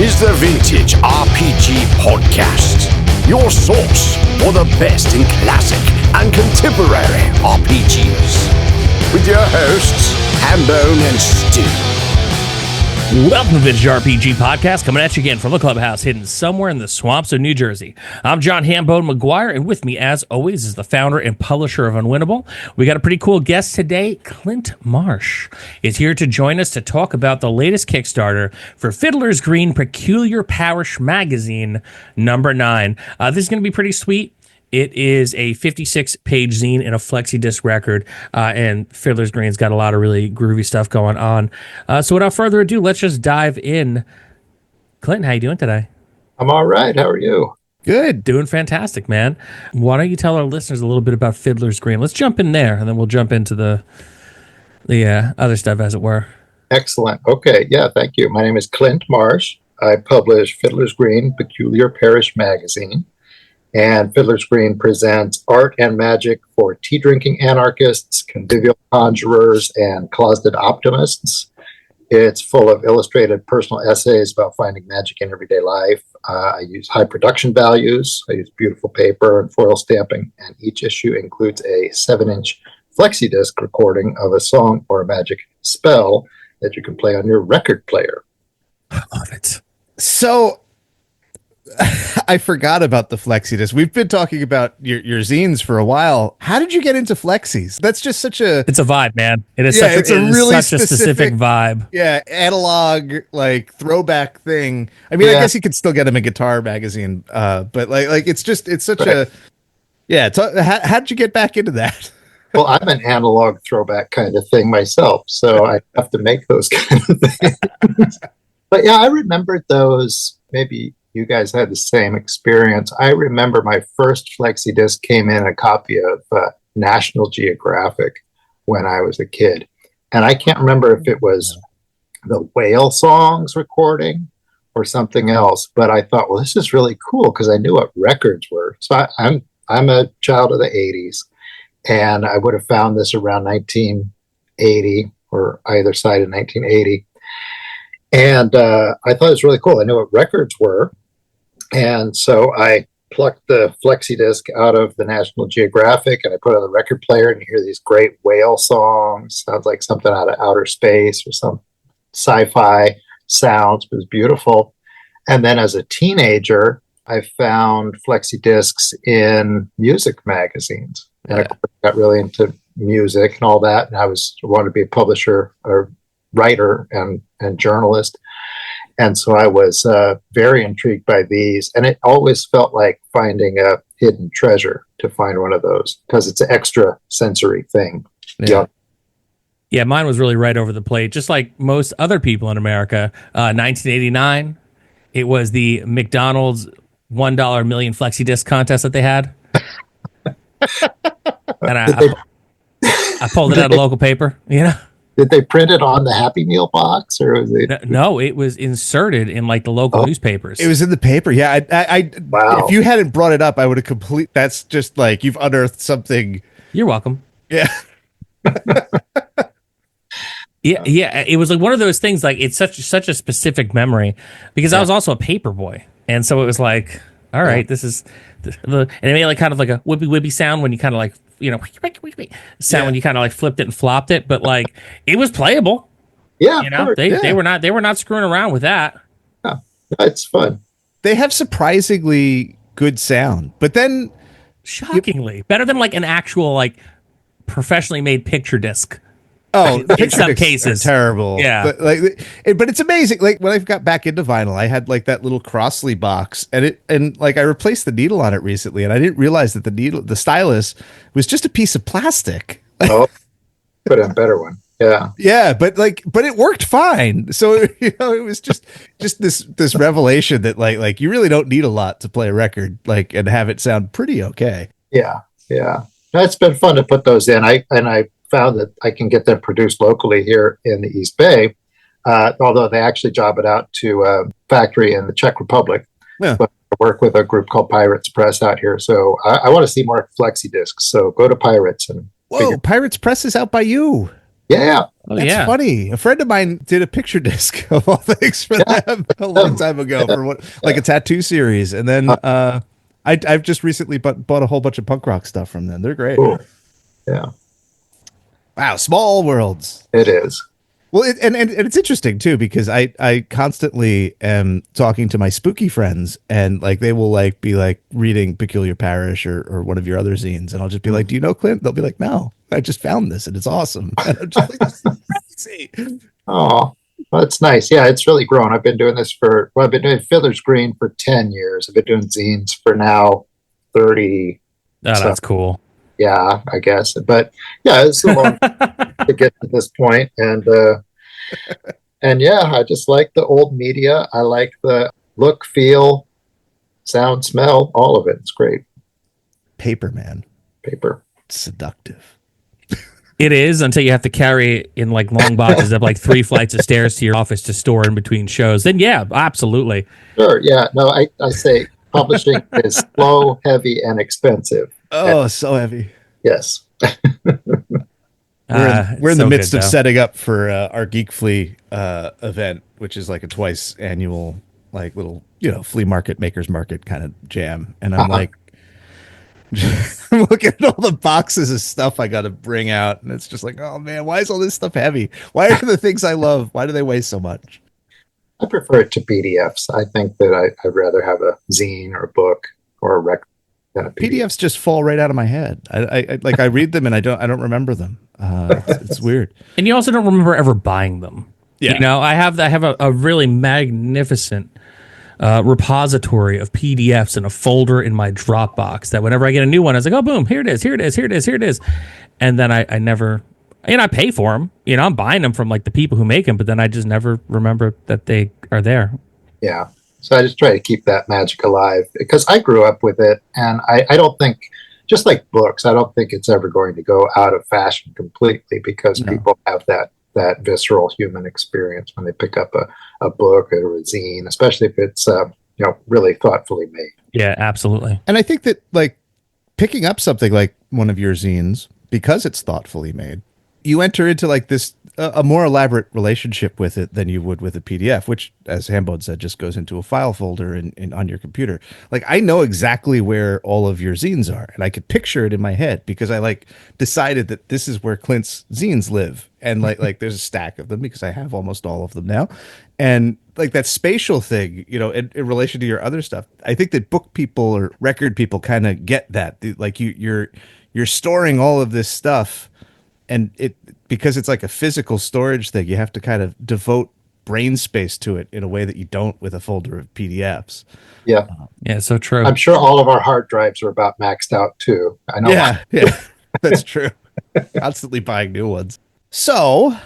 is the Vintage RPG Podcast, your source for the best in classic and contemporary RPGs. With your hosts, Hambone and Stu. Welcome to the Vintage RPG Podcast, coming at you again from the clubhouse hidden somewhere in the swamps of New Jersey. I'm John Hambone McGuire, and with me, as always, is the founder and publisher of Unwinnable. We got a pretty cool guest today. Clint Marsh is here to join us to talk about the latest Kickstarter for Fiddler's Green Peculiar Parish Magazine, number 9. This is going to be pretty sweet. It is a 56-page zine and a flexi-disc record, and Fiddler's Green's got a lot of really groovy stuff going on. So without further ado, let's just dive in. Clinton, how you doing today? I'm all right. How are you? Good. Doing fantastic, man. Why don't you tell our listeners a little bit about Fiddler's Green? Let's jump in there, and then we'll jump into the other stuff, as it were. Excellent. Okay. Yeah, thank you. My name is Clint Marsh. I publish Fiddler's Green Peculiar Parish Magazine. And Fiddler's Green presents art and magic for tea-drinking anarchists, convivial conjurers, and closeted optimists. It's full of illustrated personal essays about finding magic in everyday life. I use high production values. I use beautiful paper and foil stamping. And each issue includes a 7-inch flexi-disc recording of a song or a magic spell that you can play on your record player. I love it. So I forgot about the flexi disc. We've been talking about your zines for a while. How did you get into flexis? That's just it's a vibe, man. It is such a specific vibe. Yeah, analog, like throwback thing. I mean, I guess you could still get them in Guitar Magazine, but like it's such a how'd you get back into that? Well, I'm an analog throwback kind of thing myself, so I have to make those kind of things. But yeah, I remembered those. Maybe you guys had the same experience. I remember my first flexi disc came in a copy of National Geographic when I was a kid. And I can't remember if it was the Whale Songs recording or something else, but I thought, well, this is really cool because I knew what records were. So I'm a child of the 80s, and I would have found this around 1980 or either side of 1980. And I thought it was really cool. I knew what records were. And so I plucked the flexi disc out of the National Geographic and I put it on the record player, and you hear these great whale songs. Sounds like something out of outer space or some sci-fi sounds. It was beautiful. And then as a teenager, I found flexi discs in music magazines. And I got really into music and all that. And I wanted to be a publisher or writer and journalist. And so I was very intrigued by these. And it always felt like finding a hidden treasure to find one of those because it's an extra sensory thing. Yeah, mine was really right over the plate. Just like most other people in America, 1989, it was the McDonald's $1 million flexi disc contest that they had. And I pulled it out of local paper, you know? Did they print it on the Happy Meal box, or was it? No, it was inserted in like the local newspapers. It was in the paper. Yeah, wow. If you hadn't brought it up, I would have that's just like you've unearthed something. You're welcome. Yeah. Yeah. It was like one of those things. Like it's such a specific memory because I was also a paper boy, and so it was like, all right, this is and it made like kind of like a whippy sound when you kind of like. Sound when you kind of like flipped it and flopped it, but like it was playable. Yeah, you know, they were not screwing around with that. Yeah, it's fun. They have surprisingly good sound, but then shockingly better than like an actual like professionally made picture disc. Oh, in some cases, terrible. Yeah, but it's amazing. Like when I got back into vinyl, I had like that little Crossley box, and I replaced the needle on it recently, and I didn't realize that the stylus was just a piece of plastic. Put in a better one. Yeah, but it worked fine. So it was just this revelation that like you really don't need a lot to play a record and have it sound pretty okay. Yeah. It's been fun to put those in. I found that I can get them produced locally here in the East Bay, although they actually job it out to a factory in the Czech Republic. Yeah. But I work with a group called Pirates Press out here. So I want to see more flexi discs. So go to Pirates. Pirates Press is out by you. Yeah. Oh, That's yeah. funny. A friend of mine did a picture disc of all things for them a long time ago for a tattoo series, and then I've just recently bought a whole bunch of punk rock stuff from them. They're great. Cool. Yeah. Wow, small worlds. It is. Well, and it's interesting too, because I constantly am talking to my spooky friends, and like they will like be like reading Peculiar Parish or one of your other zines, and I'll just be like, "Do you know Clint?" They'll be like, "No, I just found this and it's awesome." And I'm just like, "This is crazy." Oh, that's nice. Yeah, it's really grown. I've been doing this I've been doing Fiddler's Green for 10 years. I've been doing zines for now 30. Oh, So, that's cool. yeah, I guess. But yeah, it's a long to get to this point. And yeah, I just like the old media. I like the look, feel, sound, smell, all of it. It's great. Paper, man. Paper. Seductive. It is, until you have to carry it in like long boxes up like 3 flights of stairs to your office to store in between shows. Then yeah, absolutely. Sure. Yeah. No, I say publishing is slow, heavy, and expensive. Oh, so heavy. Yes. We're in the so midst good, of though. setting up for our Geek Flea event, which is like a twice annual, like little, flea market, makers market kind of jam. And I'm like, I'm looking at all the boxes of stuff I got to bring out. And it's just like, oh man, why is all this stuff heavy? Why are the things I love? Why do they weigh so much? I prefer it to PDFs. I think that I'd rather have a zine or a book or a record than a PDF. PDFs just fall right out of my head. I read them and I don't remember them. It's weird. And you also don't remember ever buying them. Yeah. I have a really magnificent repository of PDFs in a folder in my Dropbox that whenever I get a new one, I was like, oh, boom, here it is. And then I never, I pay for them. I'm buying them from like the people who make them, but then I just never remember that they are there. Yeah. So I just try to keep that magic alive because I grew up with it. And I don't think, just like books, I don't think it's ever going to go out of fashion completely because people have that visceral human experience when they pick up a book or a zine, especially if it's really thoughtfully made. Yeah, absolutely. And I think that like picking up something like one of your zines, because it's thoughtfully made, you enter into like this a more elaborate relationship with it than you would with a PDF, which, as Hambone said, just goes into a file folder in on your computer. Like I know exactly where all of your zines are, and I could picture it in my head because I like decided that this is where Clint's zines live, and like there's a stack of them because I have almost all of them now, and like that spatial thing, in relation to your other stuff. I think that book people or record people kind of get that, like you're storing all of this stuff. And because it's like a physical storage thing, you have to kind of devote brain space to it in a way that you don't with a folder of PDFs. Yeah. Yeah, so true. I'm sure all of our hard drives are about maxed out too. I know. Yeah, that's true. Constantly buying new ones. So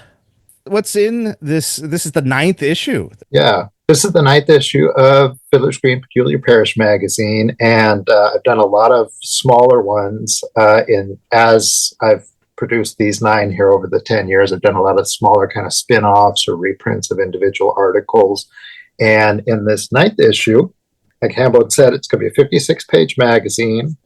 what's in this? This is the 9th issue. Yeah. This is the 9th issue of Fiddler's Green Peculiar Parish magazine. And I've done a lot of smaller ones as I've produced these 9 here over the 10 years. I've done a lot of smaller kind of spin-offs or reprints of individual articles. And in this 9th issue, like Hambone said, it's going to be a 56-page magazine.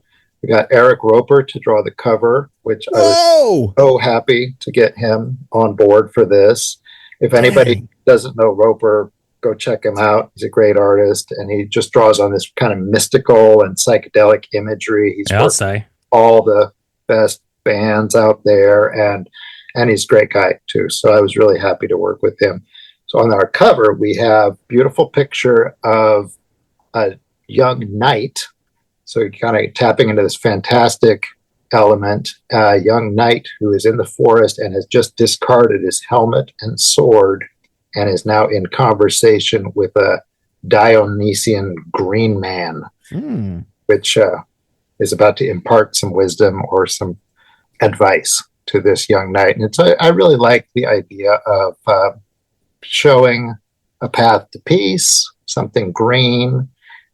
We got Eric Roper to draw the cover, which I was so happy to get him on board for this. If anybody doesn't know Roper, go check him out. He's a great artist, and he just draws on this kind of mystical and psychedelic imagery. He's I'll say all the best bands out there, and he's a great guy too. So I was really happy to work with him. So on our cover, we have a beautiful picture of a young knight. So you're kind of tapping into this fantastic element, a young knight who is in the forest and has just discarded his helmet and sword and is now in conversation with a Dionysian green man, which is about to impart some wisdom or some advice to this young knight. And I really like the idea of showing a path to peace, something green,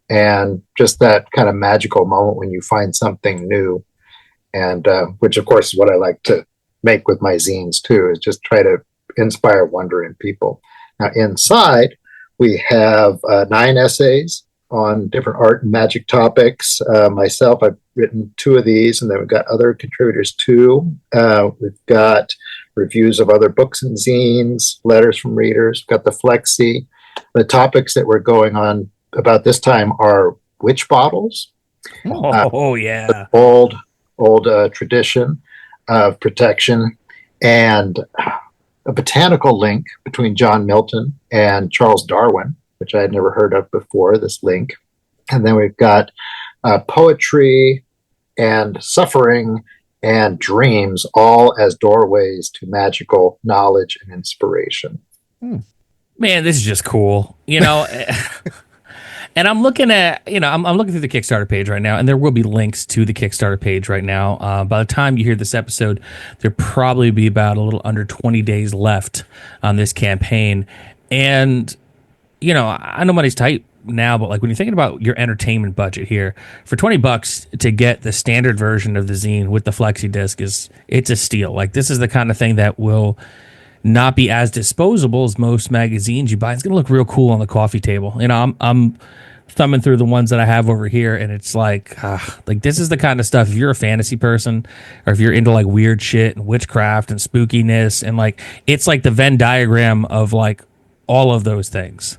and just that kind of magical moment when you find something new. And which, of course, is what I like to make with my zines, too, is just try to inspire wonder in people. Now, inside, we have 9 essays on different art and magic topics. Myself, I've written 2 of these, and then we've got other contributors too. We've got reviews of other books and zines, letters from readers. We've got the Flexi. The topics that we're going on about this time are witch bottles. Yeah. Old tradition of protection, and a botanical link between John Milton and Charles Darwin, which I had never heard of before, this link. And then we've got poetry and suffering and dreams, all as doorways to magical knowledge and inspiration. Man, this is just cool. And I'm looking at, I'm looking through the Kickstarter page right now, and there will be links to the Kickstarter page right now. By the time you hear this episode, there'll probably be about a little under 20 days left on this campaign. And, I know money's tight now, but like when you're thinking about your entertainment budget here, for $20 to get the standard version of the zine with the flexi disc it's a steal. Like, this is the kind of thing that will not be as disposable as most magazines you buy. It's gonna look real cool on the coffee table. I'm thumbing through the ones that I have over here, and it's like this is the kind of stuff, if you're a fantasy person or if you're into like weird shit and witchcraft and spookiness, and like it's like the Venn diagram of like all of those things,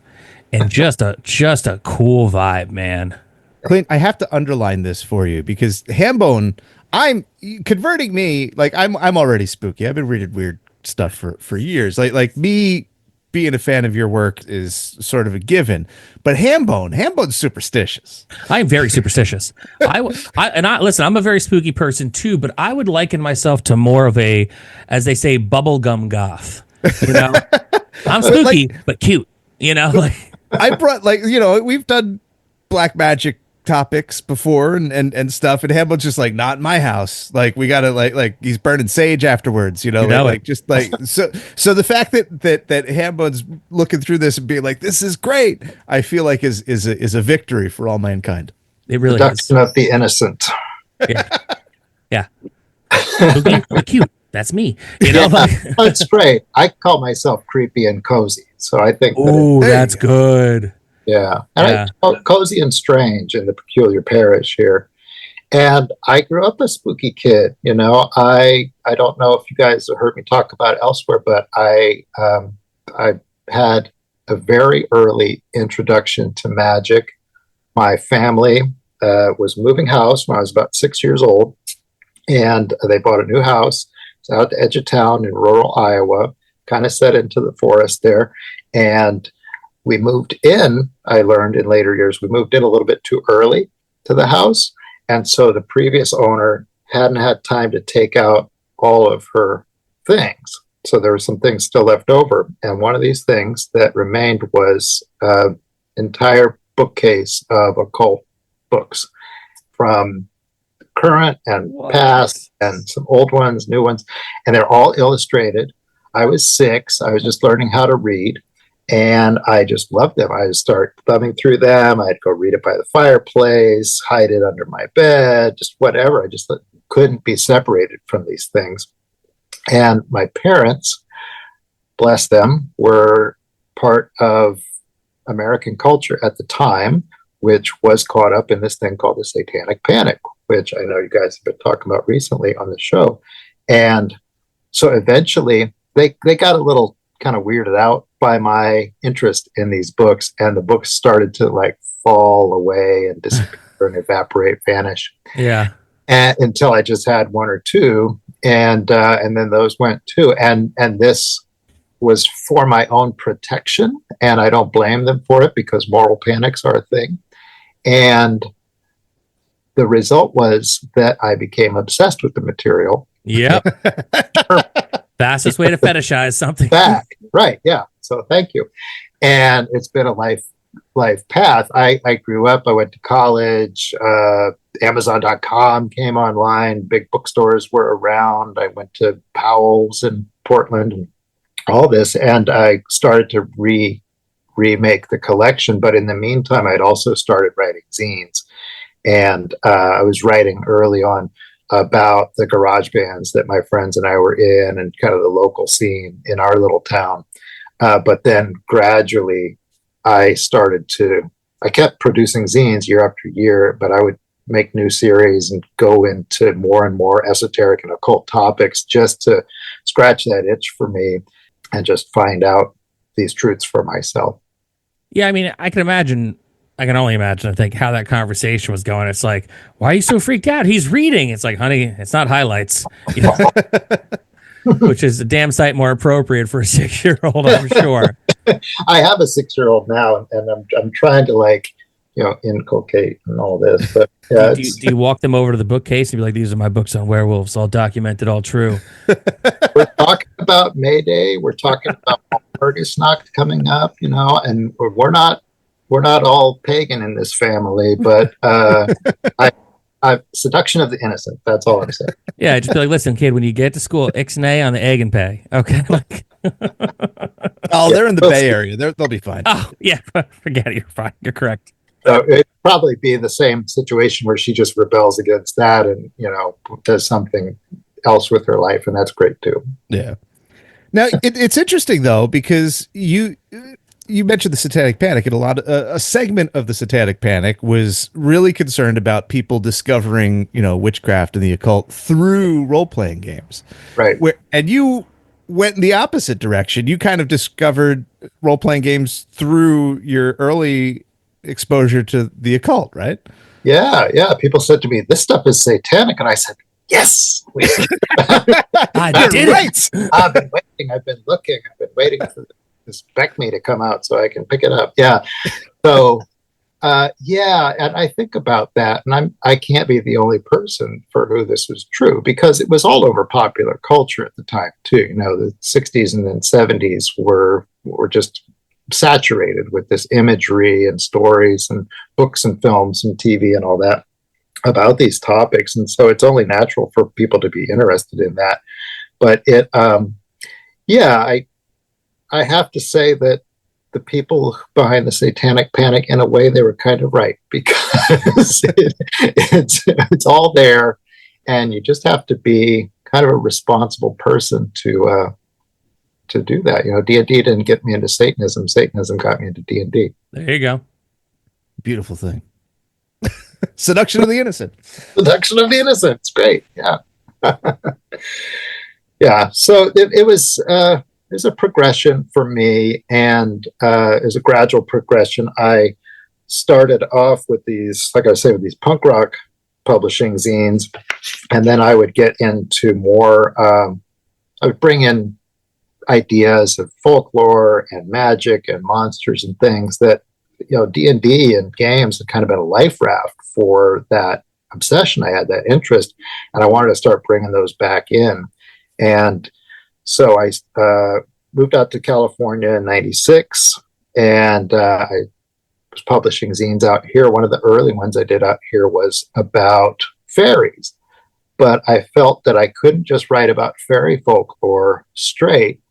and just a cool vibe, man. Clint, I have to underline this for you because Hambone, I'm converting me, like I'm already spooky. I've been reading weird stuff for years. Like me being a fan of your work is sort of a given, but Hambone's superstitious. I am very superstitious. Listen, I'm a very spooky person too, but I would liken myself to more of a, as they say, bubblegum goth. I'm spooky, but cute. I brought we've done black magic topics before and stuff, and Hambone's just like, not in my house. Like, we gotta like he's burning sage afterwards, so the fact that Hambone's looking through this and being like, this is great, I feel like is a victory for all mankind. It really Production of the innocent. Yeah. Spooky, but cute. That's me. That's great. I call myself creepy and cozy, so I think that's good. Yeah. And I cozy and strange in the peculiar parish here. And I grew up a spooky kid. I don't know if you guys have heard me talk about it elsewhere, but I had a very early introduction to magic. My family was moving house when I was about 6 years old, and they bought a new house. It's out at the edge of town in rural Iowa, kind of set into the forest there. And we moved in, I learned in later years, we moved in a little bit too early to the house. And so the previous owner hadn't had time to take out all of her things. So there were some things still left over. And one of these things that remained was an entire bookcase of occult books from current and past, and some old ones, new ones. And they're all illustrated. I was 6. I was just learning how to read. And I just loved them. I would start thumbing through them. I'd go read it by the fireplace, hide it under my bed, just whatever. I just couldn't be separated from these things. And my parents, bless them, were part of American culture at the time, which was caught up in this thing called the Satanic Panic, which I know you guys have been talking about recently on the show. And so eventually they got a little kind of weirded out by my interest in these books, and the books started to like fall away and disappear and evaporate, vanish. Yeah. And until I just had 1 or 2, and then those went too. And this was for my own protection, and I don't blame them for it because moral panics are a thing. And the result was that I became obsessed with the material. Yep. Fastest way to fetishize something. Back. Right. Yeah. So thank you. And it's been a life path. I grew up, I went to college, Amazon.com came online, big bookstores were around. I went to Powell's in Portland and all this, and I started to remake the collection. But in the meantime, I'd also started writing zines. And I was writing early on about the garage bands that my friends and I were in, and kind of the local scene in our little town. But then gradually I kept producing zines year after year, but I would make new series and go into more and more esoteric and occult topics just to scratch that itch for me and just find out these truths for myself. Yeah, I mean, I can only imagine, I think, how that conversation was going. It's like, why are you so freaked out? He's reading. It's like, honey, it's not highlights. You know? Which is a damn sight more appropriate for a 6-year-old, I'm sure. I have a 6-year-old now, and I'm trying to inculcate and all this. But yeah, do you walk them over to the bookcase and be like, these are my books on werewolves, all documented, all true? We're talking about May Day. We're talking about Burgersnacht coming up, and we're not all pagan in this family, but seduction of the innocent. That's all I'm saying. Yeah, just be like, listen, kid, when you get to school, ixnay on the egg and pay. Okay. Oh, they're in the Bay Area. They'll be fine. Oh, yeah. Forget it. You're fine. You're correct. So it'd probably be the same situation where she just rebels against that and, does something else with her life. And that's great too. Yeah. Now it's interesting though, because you mentioned the Satanic Panic, and a segment of the Satanic Panic was really concerned about people discovering, witchcraft and the occult through role-playing games. Right. And you went in the opposite direction. You kind of discovered role-playing games through your early exposure to the occult, right? Yeah. People said to me, this stuff is satanic. And I said, yes. I did it. I've been waiting. I've been looking. I've been waiting for this me to come out so I can pick it up. Yeah. So, and I think about that, and I can't be the only person for who this was true, because it was all over popular culture at the time too. The 60s and then 70s were just saturated with this imagery and stories and books and films and TV and all that about these topics. And so it's only natural for people to be interested in that. But I have to say that the people behind the Satanic Panic, in a way, they were kind of right, because it's all there, and you just have to be kind of a responsible person to do that. D&D didn't get me into Satanism. Satanism got me into D&D. There you go. Beautiful thing. Seduction of the innocent. Seduction of the innocent. It's great. Yeah. Yeah. So it was a progression for me, and it was a gradual progression. I started off with these, like I say, with these punk rock publishing zines, and then I would get into more. I would bring in ideas of folklore and magic and monsters and things that, D&D and games had kind of been a life raft for that obsession I had, that interest, and I wanted to start bringing those back in. And so I moved out to California in '96, and I was publishing zines out here. One of the early ones I did out here was about fairies, but I felt that I couldn't just write about fairy folklore straight.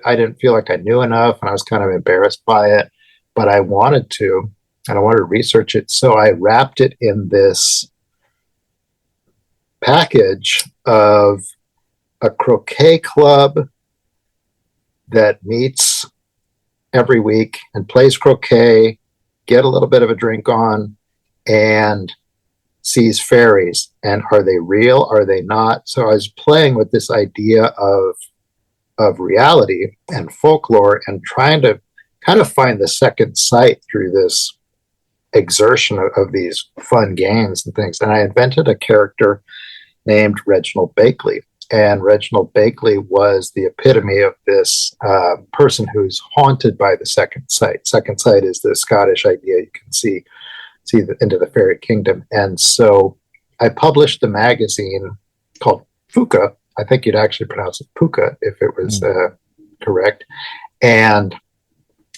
I didn't feel like I knew enough, and I was kind of embarrassed by it, but I wanted to, and I wanted to research it. So I wrapped it in this package of a croquet club that meets every week and plays croquet, get a little bit of a drink on, and sees fairies. And are they real? Are they not? So I was playing with this idea of reality and folklore, and trying to kind of find the second sight through this exertion of these fun games and things. And I invented a character named Reginald Bakley. And Reginald Bakley was the epitome of this person who's haunted by the second sight. Second sight is the Scottish idea you can see into the fairy kingdom. And so I published the magazine called Fuka. I think you'd actually pronounce it Puka if it was correct. And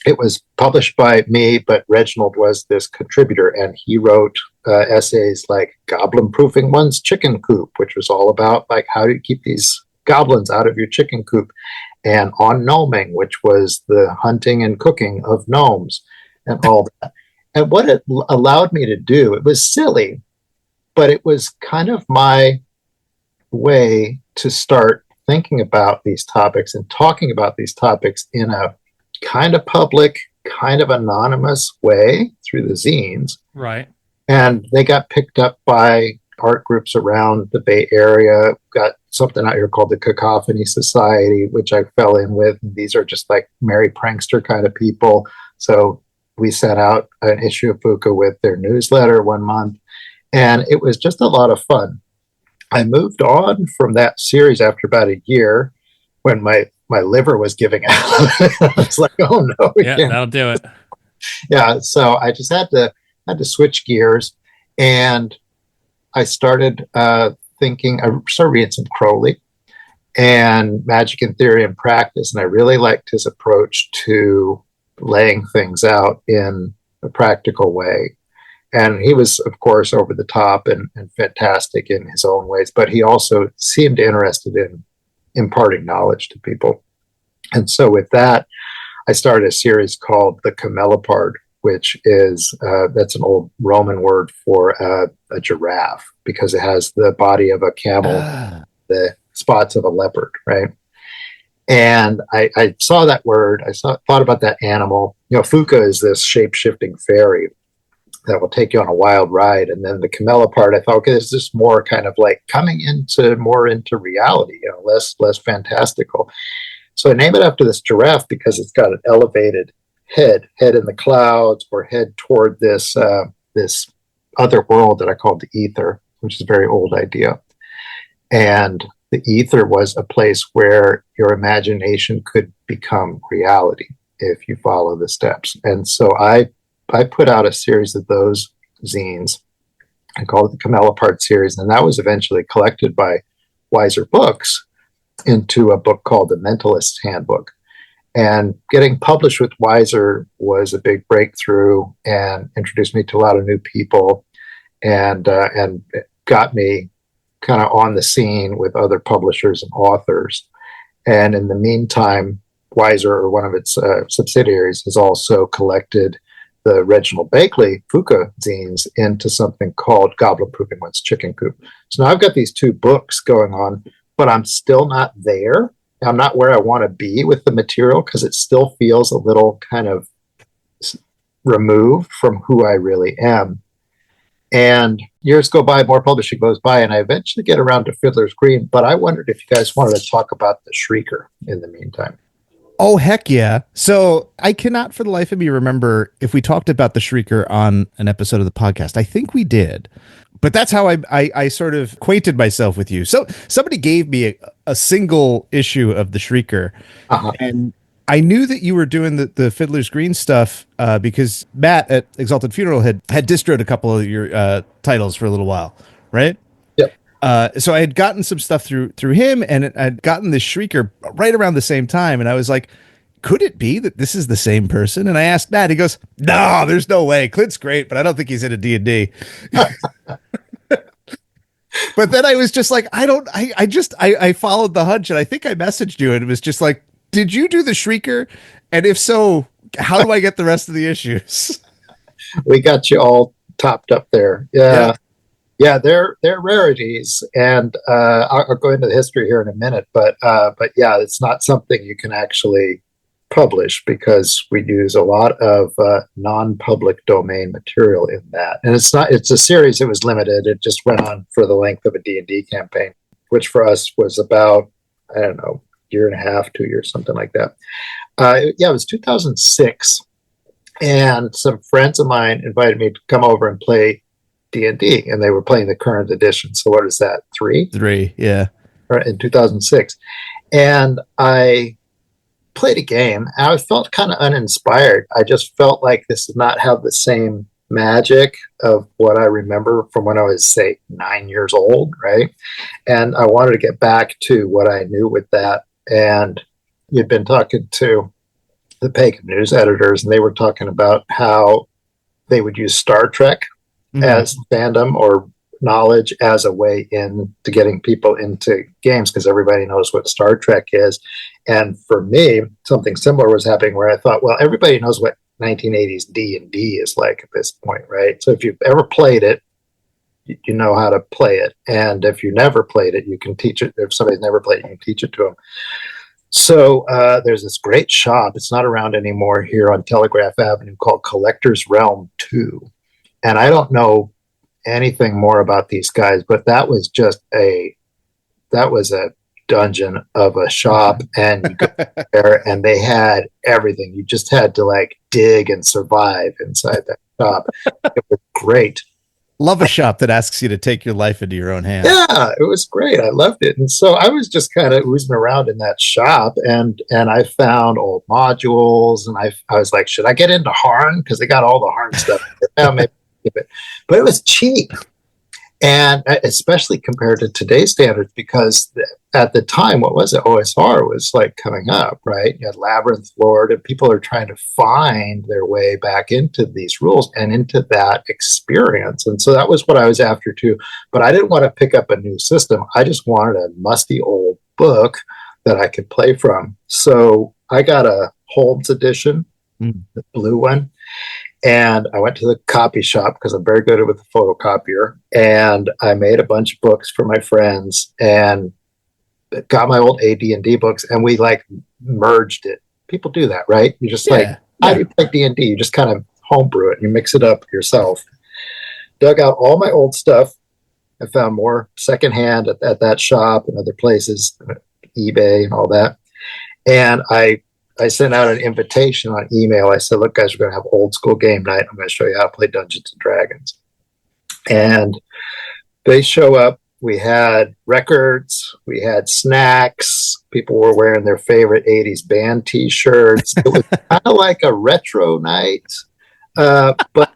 it was published by me, but Reginald was this contributor, and he wrote essays like Goblin Proofing One's Chicken Coop, which was all about like how do you keep these goblins out of your chicken coop, and On Gnoming, which was the hunting and cooking of gnomes and all that. And what it allowed me to do, it was silly, but it was kind of my way to start thinking about these topics and talking about these topics in a kind of public, kind of anonymous way through the zines. Right. And they got picked up by art groups around the Bay Area. Got something out here called the Cacophony Society, which I fell in with. These are just like merry prankster kind of people. So we sent out an issue of Fuka with their newsletter one month, and it was just a lot of fun. I moved on from that series after about a year when my liver was giving out. I was like, oh no. Yeah, that'll do it. Yeah. So I just had to switch gears, and I started thinking, I started reading some Crowley and Magic in Theory and Practice. And I really liked his approach to laying things out in a practical way. And he was, of course, over the top and fantastic in his own ways, but he also seemed interested in imparting knowledge to people. And so with that, I started a series called The Camelopard, which is, that's an old Roman word for a giraffe, because it has the body of a camel, the spots of a leopard, right? And I saw that word, thought about that animal. Fuka is this shape-shifting fairy that will take you on a wild ride. And then the camelopard, I thought, okay, this is more kind of like coming more into reality, less fantastical. So I named it after this giraffe because it's got an elevated head in the clouds, or head toward this other world that I called the ether, which is a very old idea. And the ether was a place where your imagination could become reality if you follow the steps. And so I put out a series of those zines. I called it the Camelopard series, and that was eventually collected by Wiser Books into a book called The Mentalist's Handbook. And getting published with Wiser was a big breakthrough and introduced me to a lot of new people, and got me kind of on the scene with other publishers and authors. And in the meantime, Wiser, or one of its subsidiaries, has also collected the Reginald Bakley Fuka zines into something called Goblin Poop and One's Chicken Coop. So now I've got these two books going on, but I'm still not there. I'm not where I want to be with the material, because it still feels a little kind of removed from who I really am. And years go by, more publishing goes by, and I eventually get around to Fiddler's Green. But I wondered if you guys wanted to talk about the Shrieker in the meantime. Oh, heck yeah. So I cannot for the life of me remember if we talked about the Shrieker on an episode of the podcast. I think we did. But that's how I sort of acquainted myself with you. So somebody gave me a single issue of the Shrieker. And I knew that you were doing the Fiddler's Green stuff because Matt at Exalted Funeral had distroed a couple of your titles for a little while, right? Yep. So I had gotten some stuff through him, and I'd gotten this Shrieker right around the same time. And I was like, could it be that this is the same person? And I asked Matt, he goes, no, there's no way. Clint's great, but I don't think he's in a D&D. But then I was just like, I followed the hunch, and I think I messaged you, and it was just like, did you do the Shrieker? And if so, how do I get the rest of the issues? We got you all topped up there. Yeah, they're rarities, and I'll go into the history here in a minute. But yeah, it's not something you can actually publish, because we use a lot of non-public domain material in that. And it's a series that was limited. It just went on for the length of a D&D campaign, which for us was about, I don't know, year and a half, 2 years, something like that. It was 2006, and some friends of mine invited me to come over and play D&D, and they were playing the current edition. So what is that, 3? 3, yeah. In 2006. And I played a game, and I felt kind of uninspired. I just felt like this did not have the same magic of what I remember from when I was, say, 9 years old, right? And I wanted to get back to what I knew with that. And you'd been talking to the Pagan News editors, and they were talking about how they would use Star Trek as fandom or knowledge as a way into getting people into games, because everybody knows what Star Trek is. And for me, something similar was happening, where I thought, well, everybody knows what 1980s D&D is like at this point, right? So if you've ever played it, you know how to play it. And if you never played it, you can teach it. If somebody's never played it, you can teach it to them. So there's this great shop. It's not around anymore here on Telegraph Avenue, called Collector's Realm 2. And I don't know anything more about these guys, but that was a dungeon of a shop, and you go there and they had everything. You just had to like dig and survive inside that shop. It was great. Love a shop that asks you to take your life into your own hands. Yeah, it was great. I loved it. And so I was just kind of oozing around in that shop, and I found old modules, and I was like, should I get into Harn? Because they got all the Harn stuff. Yeah, maybe keep it. But it was cheap. And especially compared to today's standards, because at the time, what was it? OSR was like coming up, right? You had Labyrinth Lord, and people are trying to find their way back into these rules and into that experience. And so that was what I was after too. But I didn't want to pick up a new system. I just wanted a musty old book that I could play from. So I got a Holmes edition, the blue one. And I went to the copy shop because I'm very good with the photocopier. And I made a bunch of books for my friends and got my old AD&D books, and we like merged it. People do that, right? You just how do you play D&D? You just kind of homebrew it and you mix it up yourself. Dug out all my old stuff. I found more secondhand at that shop and other places, eBay and all that. And I sent out an invitation on email. I said, look, guys, we're going to have old school game night. I'm going to show you how to play Dungeons and Dragons. And they show up. We had records. We had snacks. People were wearing their favorite 80s band T-shirts. It was kind of like a retro night. But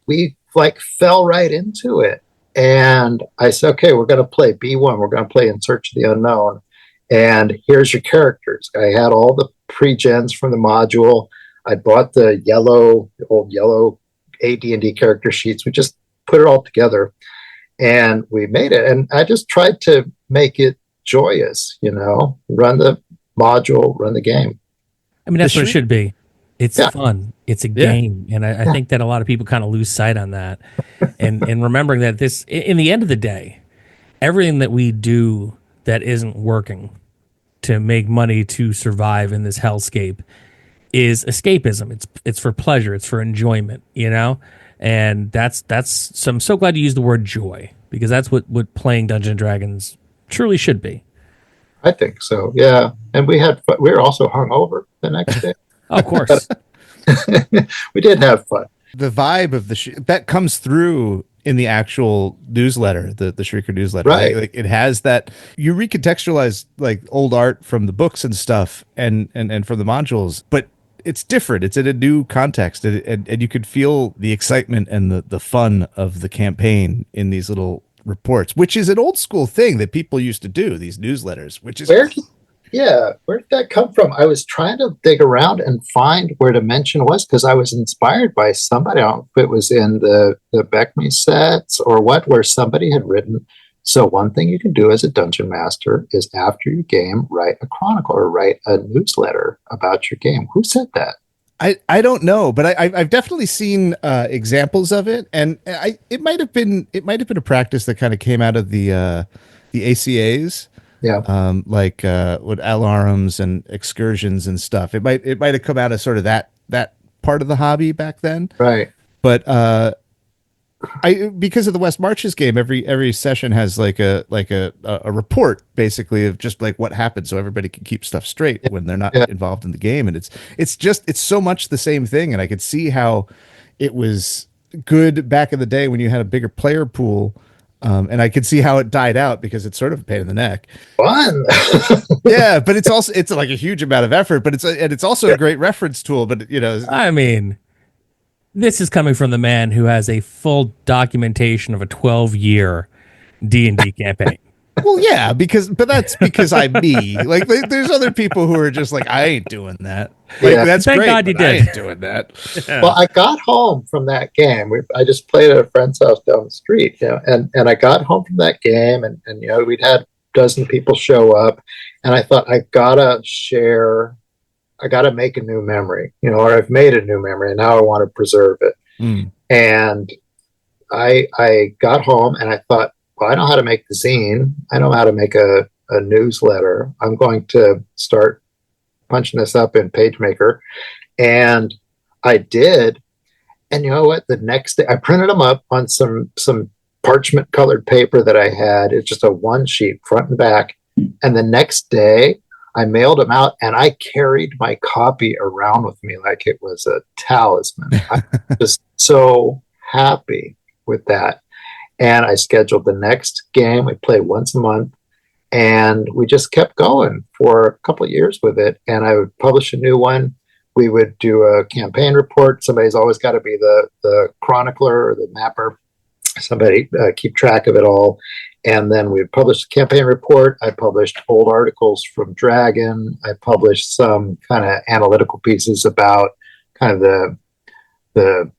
we like fell right into it. And I said, okay, we're going to play B1. We're going to play In Search of the Unknown. And here's your characters. I had all the pre-gens from the module. I bought the old yellow AD&D character sheets. We just put it all together and we made it. And I just tried to make it joyous, run the module, run the game. I mean, that's what it should be. It's fun. It's a game. And I think that a lot of people kind of lose sight on that. and remembering that this, in the end of the day, everything that we do that isn't working to make money to survive in this hellscape is escapism. It's for pleasure. It's for enjoyment, and that's so I'm so glad you used the word joy, because that's what playing Dungeons and Dragons truly should be. I think so. Yeah. And we were also hungover the next day. Oh, of course. We did have fun. The vibe of that comes through in the actual newsletter, the Shrieker newsletter, right? Like it has that. You recontextualize like old art from the books and stuff, and from the modules, but it's different. It's in a new context, and you could feel the excitement and the fun of the campaign in these little reports, which is an old school thing that people used to do. These newsletters, which is where did that come from? I was trying to dig around and find where the mention was, because I was inspired by somebody. I don't know if it was in the Beckme sets or what, where somebody had written, so one thing you can do as a dungeon master is after your game, write a chronicle or write a newsletter about your game. Who said that? I don't know, but I've definitely seen examples of it, and it might have been a practice that kind of came out of the ACAs. Yeah. Like with alarms and excursions and stuff. It might have come out of sort of that part of the hobby back then. Right. But because of the West Marches game, every session has like a report basically of just like what happened, so everybody can keep stuff straight when they're not involved in the game. And it's so much the same thing. And I could see how it was good back in the day when you had a bigger player pool. And I could see how it died out because it's sort of a pain in the neck. Fun. Yeah, but it's like a huge amount of effort, but it's also a great reference tool. But I mean, this is coming from the man who has a full documentation of a 12-year D&D campaign. Well, yeah, but that's because I'm me. Like, there's other people who are just like, I ain't doing that. Like, that's Thank great. God you did. I ain't doing that. Yeah. Well, I got home from that game. I just played at a friend's house down the street, and I got home from that game, and we'd had a dozen people show up, and I thought, I gotta make a new memory, or I've made a new memory, and now I want to preserve it. And I got home, and I thought, well, I know how to make the zine. I know how to make a newsletter. I'm going to start punching this up in PageMaker. And I did. And you know what? The next day, I printed them up on some parchment colored paper that I had. It's just a one sheet front and back. And the next day I mailed them out, and I carried my copy around with me like it was a talisman. I'm just so happy with that. And I scheduled the next game. We play once a month, and we just kept going for a couple of years with it. And I would publish a new one. We would do a campaign report. Somebody's always got to be the chronicler or the mapper. Somebody keep track of it all. And then we published a campaign report. I published old articles from Dragon. I published some kind of analytical pieces about kind of the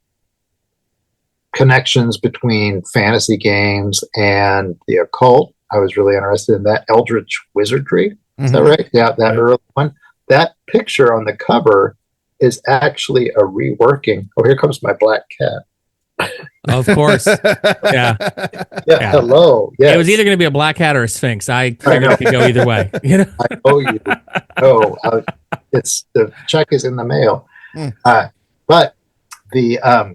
connections between fantasy games and the occult. I was really interested in that. Eldritch Wizardry. Is that right? Yeah, that early one. That picture on the cover is actually a reworking. Oh, here comes my black cat. Of course. Yeah. Hello. Yeah. It was either going to be a black cat or a sphinx. I figured it could go either way. You know? I owe you. It's the check is in the mail. But the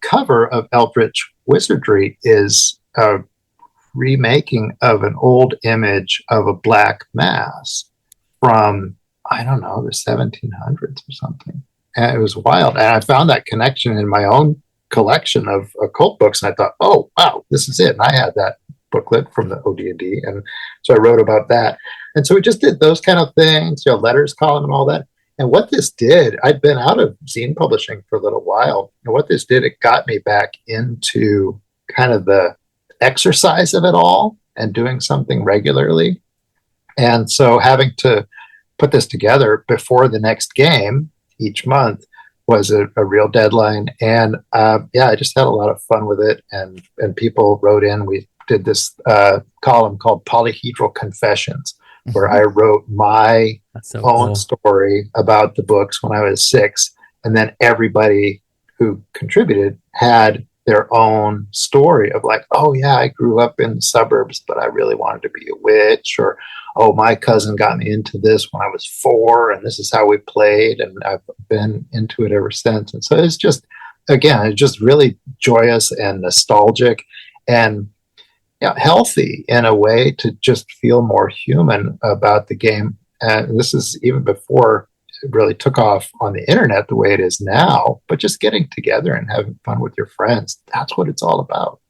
cover of Eldritch Wizardry is a remaking of an old image of a black mass from, I don't know, the 1700s or something. And it was wild. And I found that connection in my own collection of occult books. And I thought, oh, wow, this is it. And I had that booklet from the OD&D. And so I wrote about that. And so we just did those kind of things, letters column and all that. And what this did, I'd been out of zine publishing for a little while. And what this did, it got me back into kind of the exercise of it all and doing something regularly. And so having to put this together before the next game each month was a real deadline. And I just had a lot of fun with it. And people wrote in. We did this column called Polyhedral Confessions, where I wrote my own story about the books when I was 6. And then everybody who contributed had their own story of like, oh yeah, I grew up in the suburbs, but I really wanted to be a witch, or, oh, my cousin got me into this when I was 4 and this is how we played. And I've been into it ever since. And so it's just, again, it's just really joyous and nostalgic and healthy in a way to just feel more human about the game. And this is even before it really took off on the internet the way it is now, but just getting together and having fun with your friends. That's what it's all about.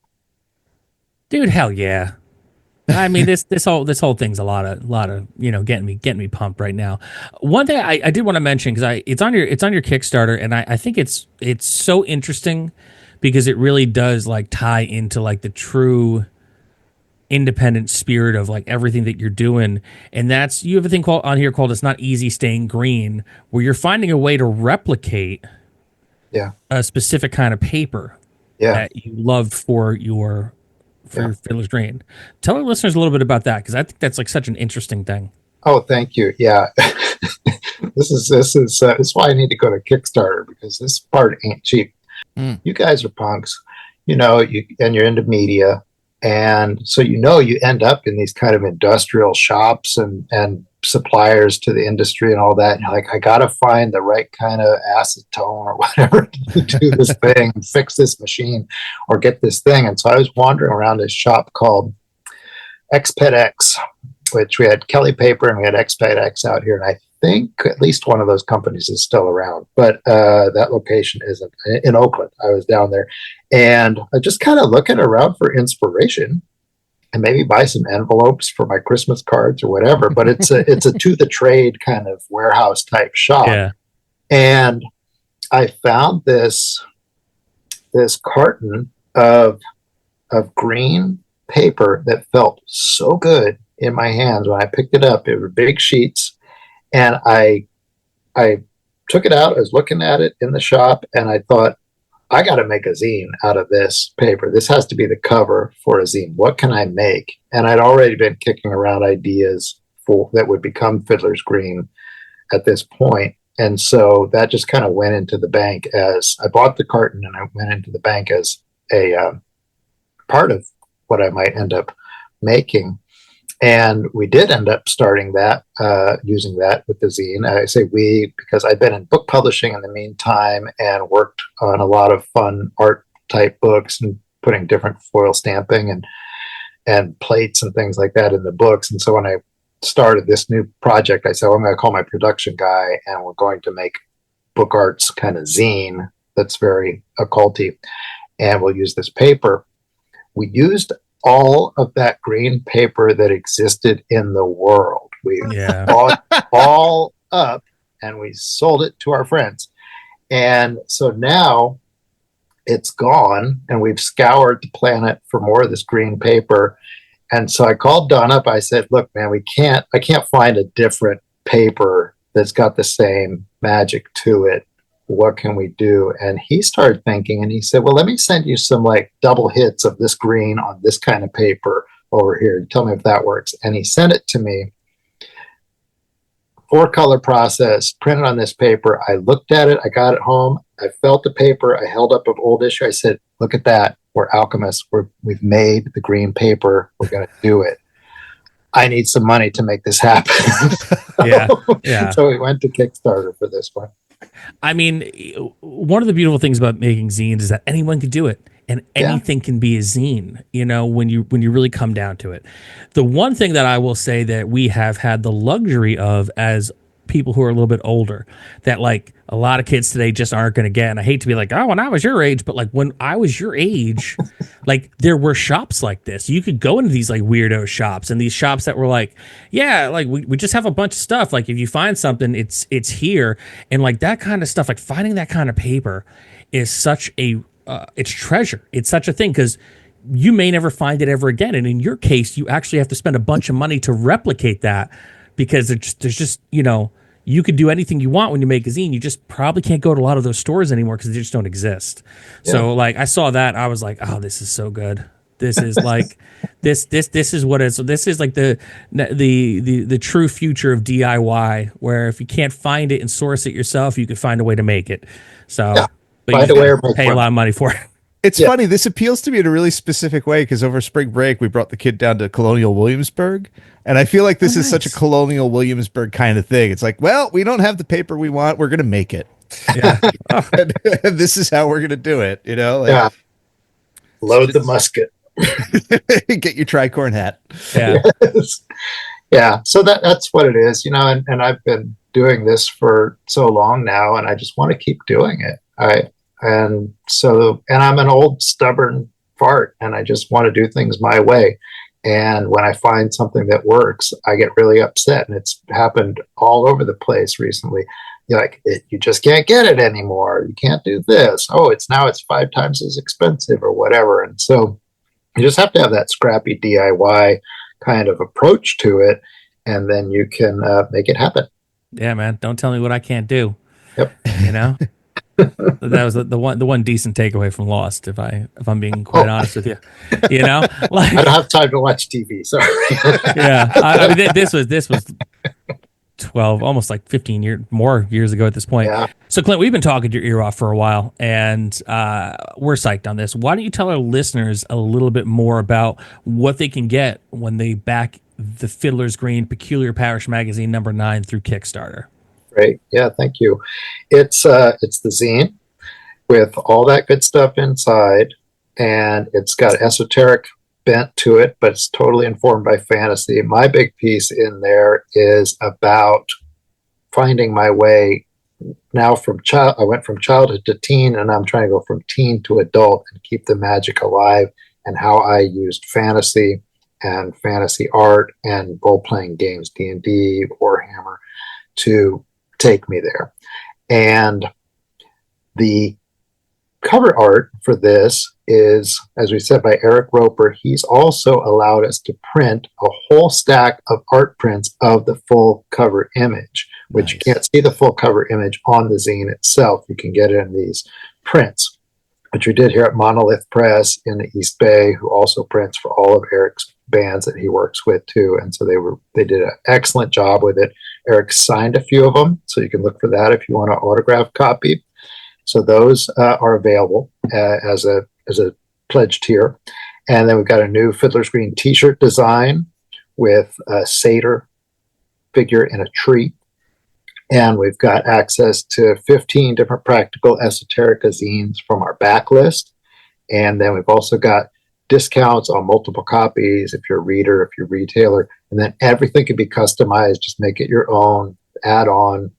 Dude, hell yeah. I mean, this whole thing's a lot of getting me pumped right now. One thing I did want to mention, because it's on your Kickstarter, and I think it's so interesting because it really does like tie into like the true independent spirit of like everything that you're doing. And that's, you have a thing on here called It's Not Easy Staying Green, where you're finding a way to replicate a specific kind of paper that you loved for Fiddler's Green. Tell our listeners a little bit about that, because I think that's like such an interesting thing. Oh, thank you. Yeah. This is why I need to go to Kickstarter, because this part ain't cheap. You guys are punks, and you're into media. And so, you end up in these kind of industrial shops and suppliers to the industry and all that. And you're like, I got to find the right kind of acetone or whatever to do this thing, fix this machine or get this thing. And so I was wandering around this shop called XPEDX, which we had Kelly Paper and we had XPEDX out here. And I think at least one of those companies is still around, but that location isn't in Oakland. I was down there and I just kind of looking around for inspiration and maybe buy some envelopes for my Christmas cards or whatever. But it's a to the trade kind of warehouse type shop. Yeah. And I found this carton of green paper that felt so good in my hands when I picked it up. It were big sheets. And I took it out. I was looking at it in the shop, and I thought, I got to make a zine out of this paper. This has to be the cover for a zine. What can I make? And I'd already been kicking around ideas that would become Fiddler's Green at this point. And so that just kind of went into the bank as I bought the carton, and I went into the bank as a part of what I might end up making. And we did end up starting that, using that with the zine. I say we, because I'd been in book publishing in the meantime and worked on a lot of fun art type books and putting different foil stamping and plates and things like that in the books. And so when I started this new project, I said, well, I'm going to call my production guy, and we're going to make book arts kind of zine that's very occulty, and we'll use this paper. We used all of that green paper that existed in the world. We bought all up and we sold it to our friends. And so now it's gone, and we've scoured the planet for more of this green paper. And so I called Don up. I said, look, man, I can't find a different paper that's got the same magic to it. What can we do? And he started thinking, and he said, well, let me send you some like double hits of this green on this kind of paper over here. Tell me if that works. And he sent it to me. 4-color process, printed on this paper. I looked at it. I got it home. I felt the paper. I held up an old issue. I said, look at that. We're alchemists. We've made the green paper. We're going to do it. I need some money to make this happen. Yeah. So we went to Kickstarter for this one. I mean, one of the beautiful things about making zines is that anyone can do it, and anything can be a zine, you know, when you really come down to it. The one thing that I will say that we have had the luxury of as people who are a little bit older, that like a lot of kids today just aren't going to get, and I hate to be like, oh, when I was your age, but like when I was your age, like there were shops like this. You could go into these like weirdo shops, and these shops that were like, yeah, like we just have a bunch of stuff. Like if you find something, it's here. And like that kind of stuff, like finding that kind of paper is such a, it's treasure. It's such a thing, because you may never find it ever again. And in your case, you actually have to spend a bunch of money to replicate that, because there's just, you know, you could do anything you want when you make a zine. You just probably can't go to a lot of those stores anymore because they just don't exist. Yeah. So like I saw that, I was like, oh, this is so good. This is like this is what it's. This is like the true future of DIY, where if you can't find it and source it yourself, you could find a way to make it. So but find you a way or pay a lot of money for it. It's funny. This appeals to me in a really specific way, because over spring break, we brought the kid down to Colonial Williamsburg. And I feel like this is such a Colonial Williamsburg kind of thing. It's like, well, we don't have the paper we want. We're going to make it. Yeah. and this is how we're going to do it. You know? Like, load the musket. Get your tricorn hat. Yeah. Yes. Yeah. So that's what it is, you know, and I've been doing this for so long now, and I just want to keep doing it. And I'm an old stubborn fart, and I just want to do things my way. And when I find something that works, I get really upset. And it's happened all over the place recently. You're like, you just can't get it anymore. You can't do this. Oh, it's 5 times as expensive or whatever. And so you just have to have that scrappy DIY kind of approach to it, and then you can make it happen. Yeah, man. Don't tell me what I can't do. Yep. You know? That was the one decent takeaway from Lost, if I'm being quite honest with you. You know, like I don't have time to watch TV. Sorry. Yeah, I mean, this was 12, almost like 15 years ago at this point. Yeah. So Clint, we've been talking your ear off for a while, and we're psyched on this. Why don't you tell our listeners a little bit more about what they can get when they back the Fiddler's Green Peculiar Parish Magazine #9 through Kickstarter? Great. Yeah, thank you. It's the zine with all that good stuff inside, and it's got esoteric bent to it, but it's totally informed by fantasy. My big piece in there is about finding my way now from I went from childhood to teen, and I'm trying to go from teen to adult and keep the magic alive, and how I used fantasy and fantasy art and role-playing games, D&D, Warhammer, to take me there. And the cover art for this is, as we said, by Eric Roper. He's also allowed us to print a whole stack of art prints of the full cover image, which you can't see the full cover image on the zine itself. You can get it in these prints, which we did here at Monolith Press in the East Bay, who also prints for all of Eric's bands that he works with too. And so they did an excellent job with it. Eric signed a few of them, so you can look for that if you want an autographed copy. So those are available as a pledge tier. And then we've got a new Fiddler's Green t-shirt design with a satyr figure in a tree. And we've got access to 15 different practical esoteric zines from our backlist. And then we've also got discounts on multiple copies if you're a reader, if you're a retailer, and then everything can be customized. Just make it your own, add on,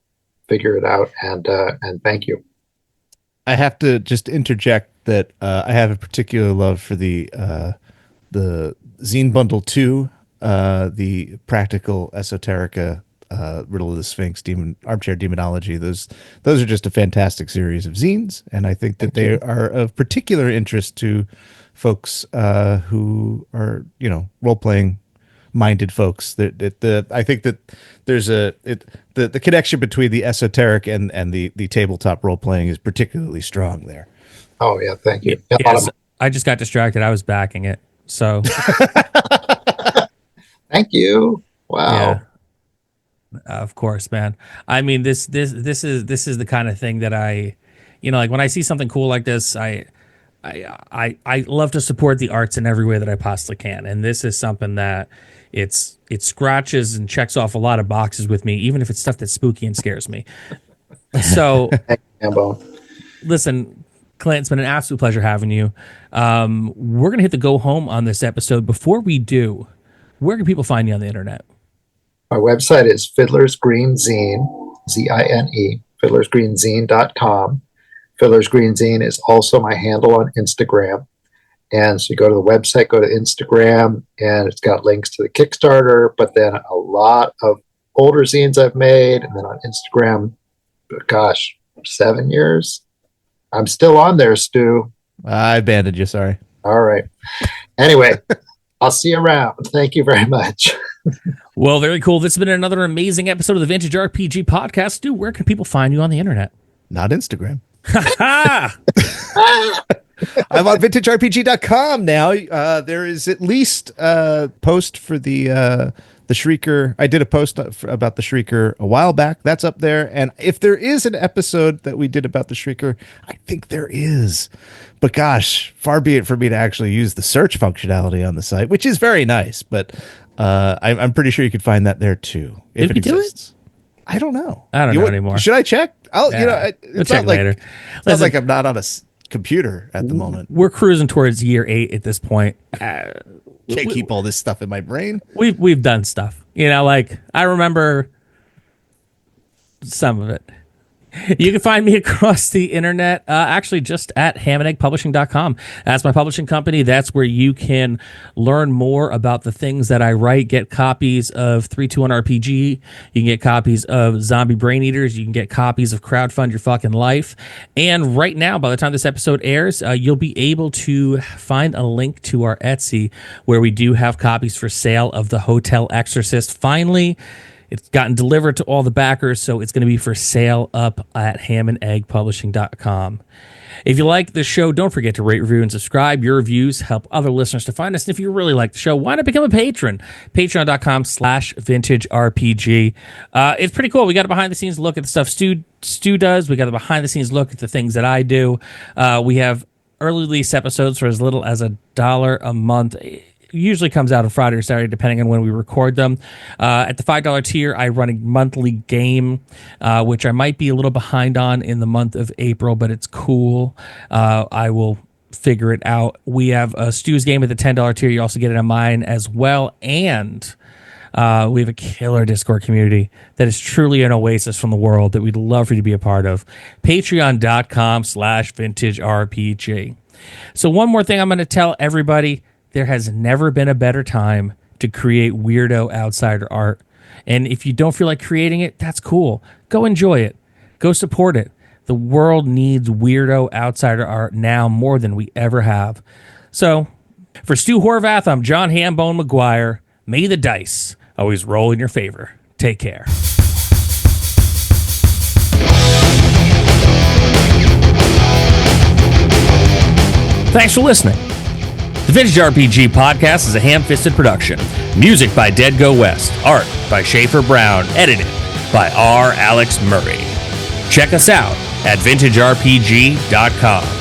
figure it out, and thank you. I have to just interject that I have a particular love for the Zine Bundle 2, the Practical Esoterica, Riddle of the Sphinx, Armchair Demonology. Those are just a fantastic series of zines, and I think that they are of particular interest to folks who are, role-playing minded folks. I think that there's the connection between the esoteric and the tabletop role-playing is particularly strong there. Oh yeah, thank you. Yes, I just got distracted. I was backing it, so thank you. Wow. Yeah. Of course, man. I mean, this is the kind of thing that I, like when I see something cool like this, I love to support the arts in every way that I possibly can, and this is something that it scratches and checks off a lot of boxes with me, even if it's stuff that's spooky and scares me. So, listen, Clint, it's been an absolute pleasure having you. We're gonna hit the go home on this episode. Before we do, where can people find you on the internet? My website is Fiddler's Green Zine, Zine, fiddlersgreenzine.com. Fiddler's Green Zine is also my handle on Instagram. And so you go to the website, go to Instagram, and it's got links to the Kickstarter, but then a lot of older zines I've made. And then on Instagram, gosh, 7 years. I'm still on there, Stu. I abandoned you, sorry. All right. Anyway, I'll see you around. Thank you very much. Well, very cool. This has been another amazing episode of the Vintage RPG Podcast. Stu, where can people find you on the internet? Not Instagram. I'm on vintagerpg.com now. There is at least a post for the Shrieker. I did a post about the Shrieker a while back. That's up there. And if there is an episode that we did about the Shrieker, I think there is. But gosh, far be it for me to actually use the search functionality on the site, which is very nice. But I'm pretty sure you could find that there too. If it exists. I don't know. I don't know anymore. Should I check? We'll check later. It's not like I'm not on a computer at the moment. We're cruising towards year 8 at this point. Can't keep all this stuff in my brain. We've done stuff. Like I remember some of it. You can find me across the internet, actually just at hamandeggpublishing.com. That's my publishing company. That's where you can learn more about the things that I write, get copies of 321 RPG. You can get copies of Zombie Brain Eaters. You can get copies of Crowdfund Your Fucking Life. And right now, by the time this episode airs, you'll be able to find a link to our Etsy where we do have copies for sale of The Hotel Exorcist. Finally, it's gotten delivered to all the backers, so it's going to be for sale up at hamandeggpublishing.com. If you like the show, don't forget to rate, review, and subscribe. Your reviews help other listeners to find us. And if you really like the show, why not become a patron? Patreon.com/vintagerpg. It's pretty cool. We got a behind-the-scenes look at the stuff Stu does. We got a behind-the-scenes look at the things that I do. We have early release episodes for as little as $1 a month. Usually comes out on Friday or Saturday, depending on when we record them. At the $5 tier, I run a monthly game, which I might be a little behind on in the month of April, but it's cool. I will figure it out. We have a Stu's game at the $10 tier. You also get it on mine as well. And we have a killer Discord community that is truly an oasis from the world that we'd love for you to be a part of. Patreon.com/vintagerpg. So one more thing I'm going to tell everybody. There has never been a better time to create weirdo outsider art. And if you don't feel like creating it, that's cool. Go enjoy it. Go support it. The world needs weirdo outsider art now more than we ever have. So, for Stu Horvath, I'm John Hambone McGuire. May the dice always roll in your favor. Take care. Thanks for listening. The Vintage RPG Podcast is a ham-fisted production. Music by Dead Go West. Art by Schaefer Brown. Edited by R. Alex Murray. Check us out at vintagerpg.com.